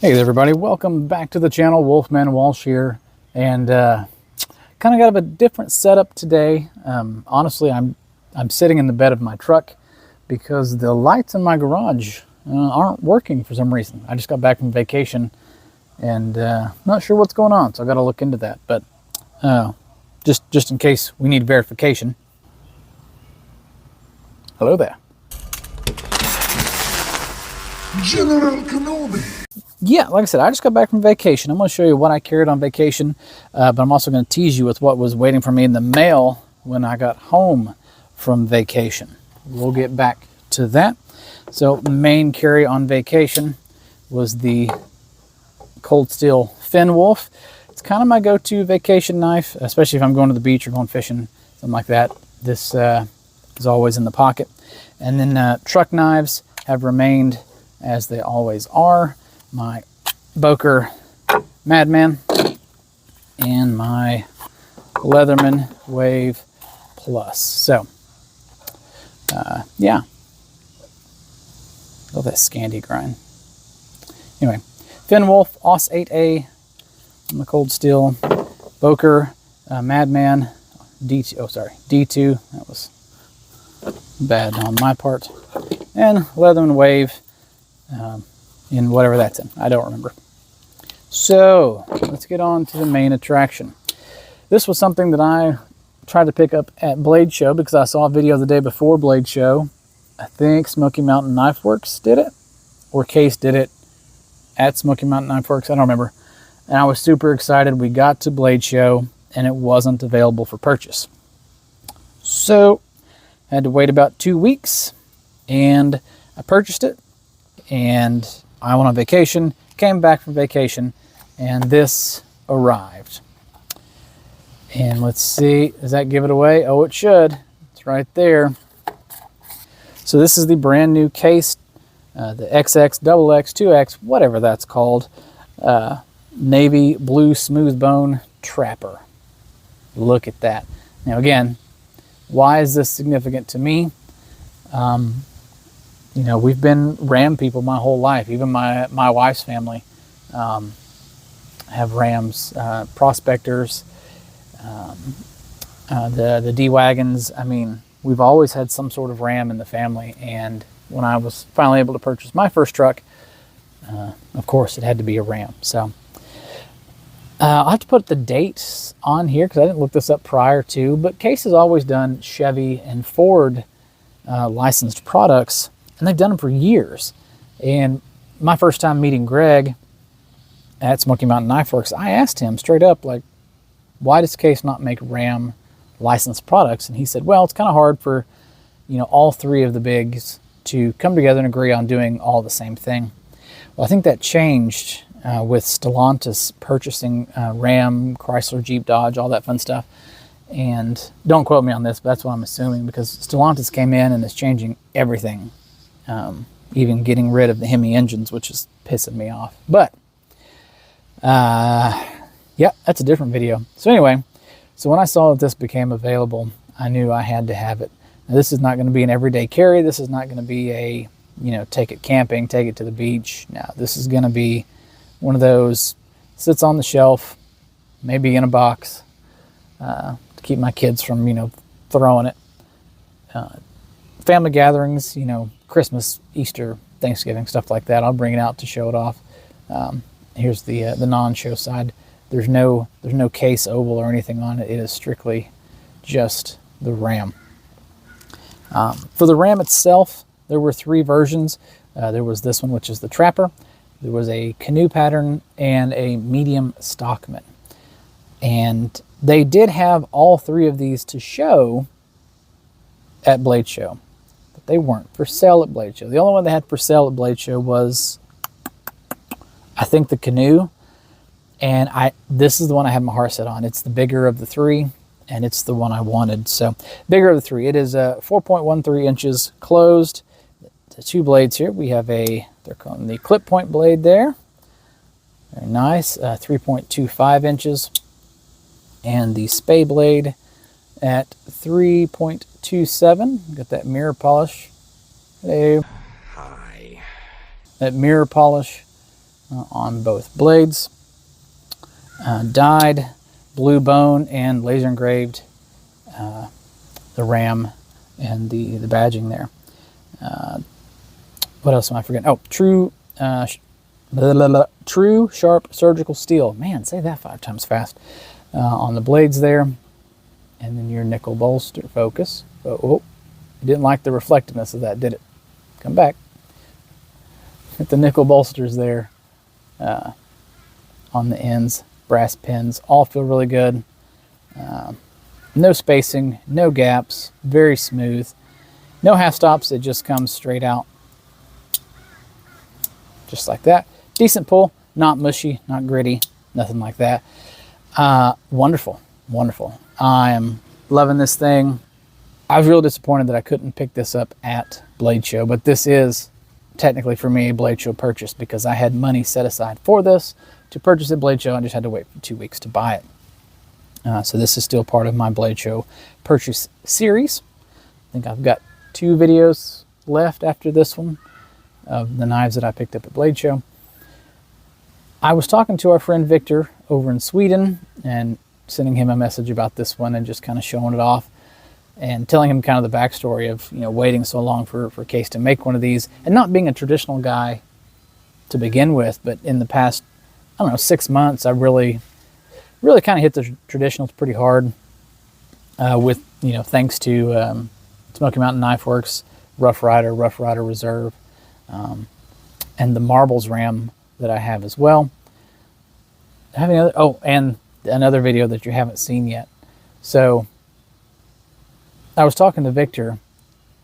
Hey there, everybody. Welcome back to the channel. Wolfman Walsh here, and kind of got a different setup today. Honestly, I'm sitting in the bed of my truck because the lights in my garage aren't working for some reason. I just got back from vacation and not sure what's going on, so I got to look into that. But just in case we need verification. Hello there, General Kenobi. Yeah, like I said, I just got back from vacation. I'm going to show you what I carried on vacation, but I'm also going to tease you with what was waiting for me in the mail when I got home from vacation. We'll get back to that. So main carry on vacation was the cold steel Finn Wolf. It's kind of my go-to vacation knife, especially if I'm going to the beach or going fishing, something like that. This is always in the pocket. And then truck knives have remained as they always are. My Boker Madman and my Leatherman Wave Plus. So, yeah. Love that Scandi grind. Anyway, Finn Wolf, Aus 8A on the cold steel. Boker Madman D2. That was bad on my part. And Leatherman Wave in whatever that's in. I don't remember. So let's get on to the main attraction. This was something that I tried to pick up at Blade Show because I saw a video the day before Blade Show. I think Smoky Mountain Knife Works did it, or Case did it at Smoky Mountain Knife Works. I don't remember. And I was super excited. We got to Blade Show and it wasn't available for purchase. So I had to wait about 2 weeks and I purchased it. And I went on vacation, came back from vacation, and this arrived. And let's see, does that give it away? Oh, it should. It's right there. So this is the brand new Case, the XX, XX, 2X, whatever that's called, navy blue smooth bone trapper. Look at that. Now again, why is this significant to me? You know, we've been Ram people my whole life. Even my wife's family have Rams, Prospectors, the D-Wagons. I mean, we've always had some sort of Ram in the family. And when I was finally able to purchase my first truck, of course, it had to be a Ram. So I'll have to put the dates on here because I didn't look this up prior to. But Case has always done Chevy and Ford licensed products. And they've done them for years. And my first time meeting Greg at Smoky Mountain Knife Works, I asked him straight up, like, why does Case not make Ram licensed products? And he said, well, it's kind of hard for, you know, all three of the bigs to come together and agree on doing all the same thing. Well, I think that changed with Stellantis purchasing Ram, Chrysler, Jeep, Dodge, all that fun stuff. And don't quote me on this, but that's what I'm assuming, because Stellantis came in and is changing everything. Even getting rid of the Hemi engines, which is pissing me off. But, yeah, that's a different video. So anyway, so when I saw that this became available, I knew I had to have it. Now, this is not going to be an everyday carry. This is not going to be a, you know, take it camping, take it to the beach. No, this is going to be one of those, sits on the shelf, maybe in a box, to keep my kids from, you know, throwing it. Family gatherings, you know, Christmas, Easter, Thanksgiving, stuff like that. I'll bring it out to show it off. Here's the non-show side. There's no Case oval or anything on it. It is strictly just the Ram. For the Ram itself, there were 3 versions. There was this one, which is the Trapper. There was a canoe pattern and a medium Stockman. And they did have all 3 of these to show at Blade Show. They weren't for sale at Blade Show. The only one they had for sale at Blade Show was, I think, the canoe. And this is the one I had my heart set on. It's the bigger of the 3, and it's the one I wanted. So, bigger of the 3. It is 4.13 inches closed. The 2 blades here. We have they're calling the clip point blade there. Very nice. 3.25 inches. And the spay blade at 3.27. Got that mirror polish. Hello. Hi. That mirror polish on both blades. Dyed blue bone and laser engraved the ram and the badging there. What else am I forgetting? Oh, true sharp surgical steel. Man, say that 5 times fast. On the blades there. And then your nickel bolster focus. Oh, you didn't like the reflectiveness of that, did it? Come back. Hit the nickel bolsters there on the ends. Brass pins. All feel really good. No spacing, no gaps, very smooth. No half stops, it just comes straight out. Just like that. Decent pull, not mushy, not gritty, nothing like that. Wonderful, wonderful. I am loving this thing. I was real disappointed that I couldn't pick this up at Blade Show, but this is technically for me a Blade Show purchase because I had money set aside for this to purchase at Blade Show. I just had to wait for 2 weeks to buy it. So this is still part of my Blade Show purchase series. I think I've got 2 videos left after this one of the knives that I picked up at Blade Show. I was talking to our friend Victor over in Sweden and sending him a message about this one and just kind of showing it off and telling him kind of the backstory of, you know, waiting so long for Case to make one of these and not being a traditional guy to begin with, but in the past, I don't know, 6 months, I really kind of hit the traditionals pretty hard with, you know, thanks to Smoky Mountain Knife Works, Rough Rider Reserve, and the Marbles Ram that I have as well. And another video that you haven't seen yet. So I was talking to Victor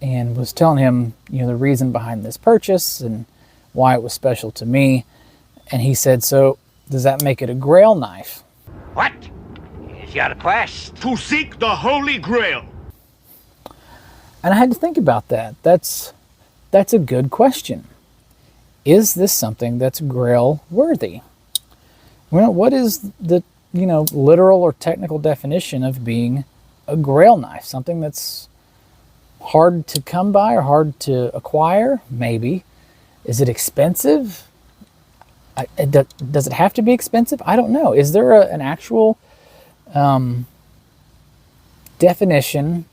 and was telling him, you know, the reason behind this purchase and why it was special to me. And he said, so does that make it a Grail knife? What is your quest? To seek the Holy Grail. And I had to think about that. That's a good question. Is this something that's Grail worthy? Well, what is the, you know, literal or technical definition of being a Grail knife? Something that's hard to come by or hard to acquire? Maybe. Is it expensive? Does it have to be expensive? I don't know. Is there an actual definition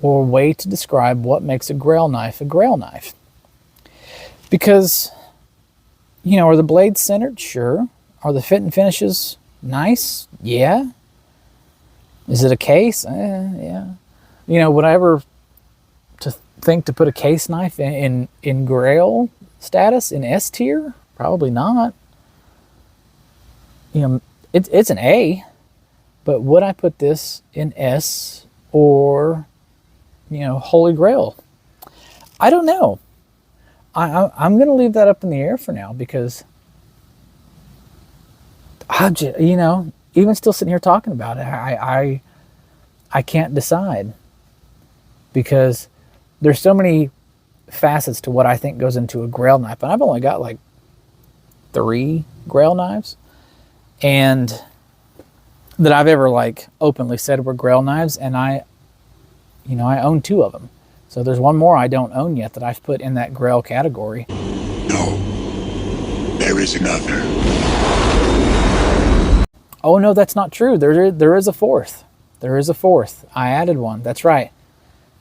or way to describe what makes a Grail knife a Grail knife? Because, you know, are the blades centered? Sure. Are the fit and finishes nice? Yeah. Is it a case? Yeah. You know, would I ever think to put a case knife in Grail status, in S tier? Probably not. You know, it's an A, but would I put this in S or, you know, Holy Grail? I don't know. I'm going to leave that up in the air for now because, you know, even still sitting here talking about it, I can't decide because there's so many facets to what I think goes into a Grail knife, and I've only got like 3 Grail knives, and that I've ever like openly said were Grail knives, and I own 2 of them. So there's one more I don't own yet that I've put in that Grail category. No, there is another. Oh no, that's not true. There is a 4th. There is a 4th. I added one. That's right.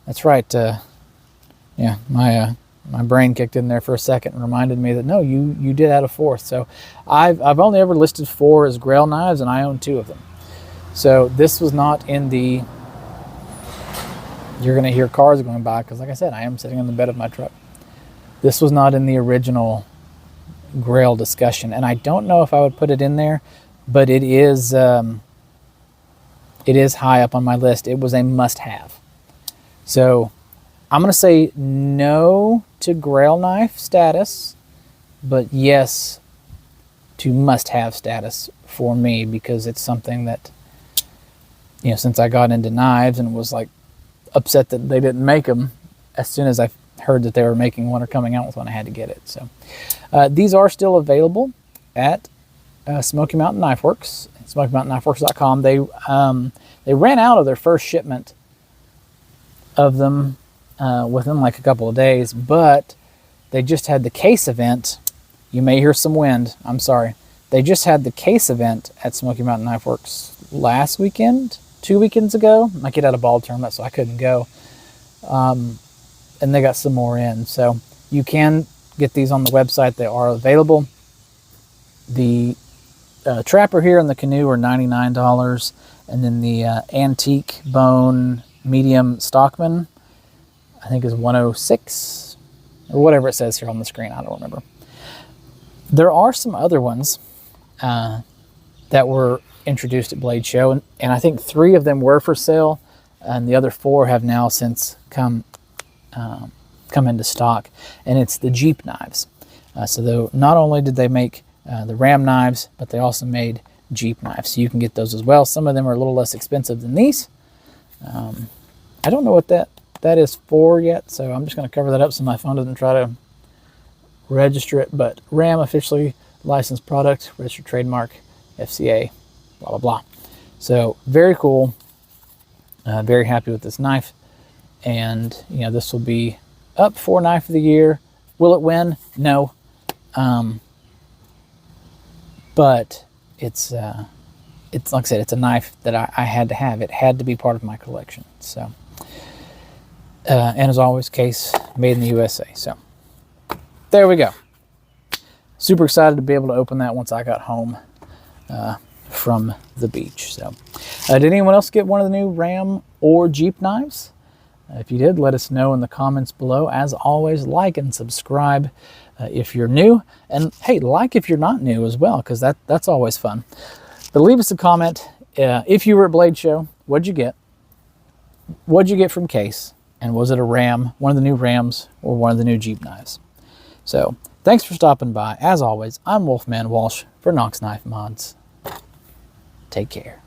That's right. Yeah, my brain kicked in there for a second and reminded me that no, you did add a 4th. So I've only ever listed 4 as Grail knives, and I own 2 of them. So this was not in the. You're going to hear cars going by because, like I said, I am sitting in the bed of my truck. This was not in the original Grail discussion, and I don't know if I would put it in there, but it is high up on my list. It was a must-have. So I'm going to say no to Grail knife status, but yes to must-have status for me because it's something that, you know, since I got into knives and was like upset that they didn't make them, as soon as I heard that they were making one or coming out with one, I had to get it. So these are still available at Smoky Mountain Knife Works, SmokyMountainKnifeWorks.com. They ran out of their first shipment of them within like a couple of days, but they just had the case event You may hear some wind. I'm sorry. They just had the case event at Smoky Mountain Knife Works last weekend, 2 weekends ago. My kid had a ball tournament, so I couldn't go. And they got some more in. So you can get these on the website. They are available. The Trapper here and the Canoe are $99. And then the Antique Bone Medium Stockman, I think is $106. Or whatever it says here on the screen. I don't remember. There are some other ones that were introduced at Blade Show. And I think 3 of them were for sale. And the other 4 have now since come into stock, and it's the Jeep knives. So not only did they make the Ram knives, but they also made Jeep knives. So you can get those as well. Some of them are a little less expensive than these. I don't know what that is for yet, so I'm just going to cover that up so my phone doesn't try to register it. But Ram, officially licensed product, registered trademark, FCA, blah, blah, blah. So very cool. Very happy with this knife. And, this will be up for Knife of the Year. Will it win? No. But it's like I said, it's a knife that I had to have. It had to be part of my collection. So, and as always, case made in the USA. So there we go. Super excited to be able to open that once I got home from the beach. So did anyone else get one of the new Ram or Jeep knives? If you did, let us know in the comments below. As always, like and subscribe if you're new. And hey, like if you're not new as well, because that's always fun. But leave us a comment. If you were at Blade Show, what'd you get? What'd you get from Case? And was it a Ram, one of the new Rams, or one of the new Jeep knives? So thanks for stopping by. As always, I'm Wolfman Walsh for Knox Knife Mods. Take care.